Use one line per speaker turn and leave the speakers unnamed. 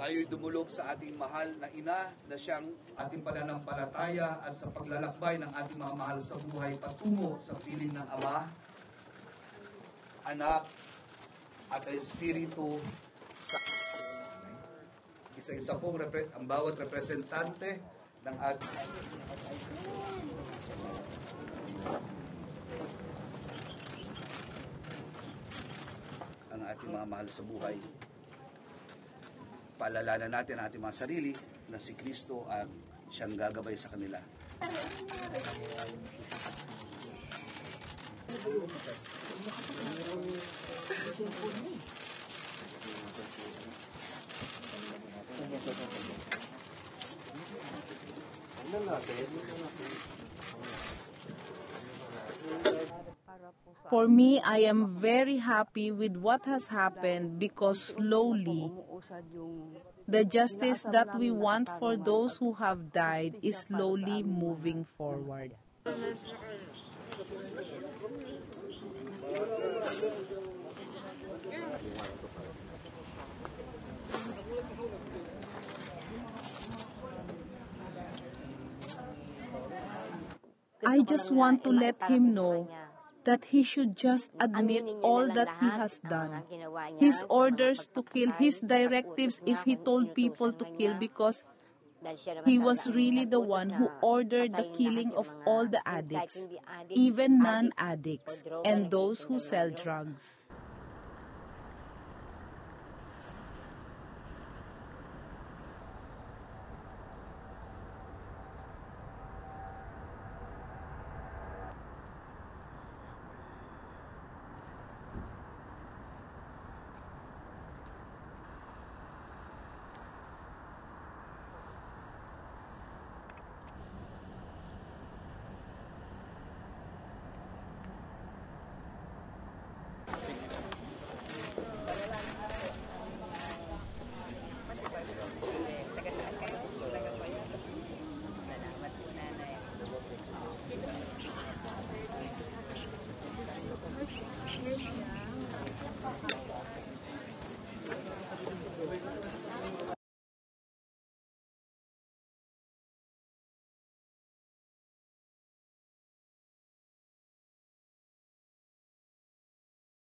Tayo'y dumulog sa ating mahal na ina na siyang ating pananampalataya at sa paglalakbay ng ating mga mahal sa buhay patungo sa piling ng Ama, Anak, at Espiritu sa isa-isa pong ang bawat representante ng ating mga mahal sa buhay. Paalalanan natin ang ating mga sarili na si Kristo at siyang gagabay sa kanila.
For me, I am very happy with what has happened because slowly, the justice that we want for those who have died is slowly moving forward. I just want to let him know that he should just admit all that he has done. His orders to kill, his directives if he told people to kill because he was really the one who ordered the killing of all the addicts, even non-addicts, and those who sell drugs.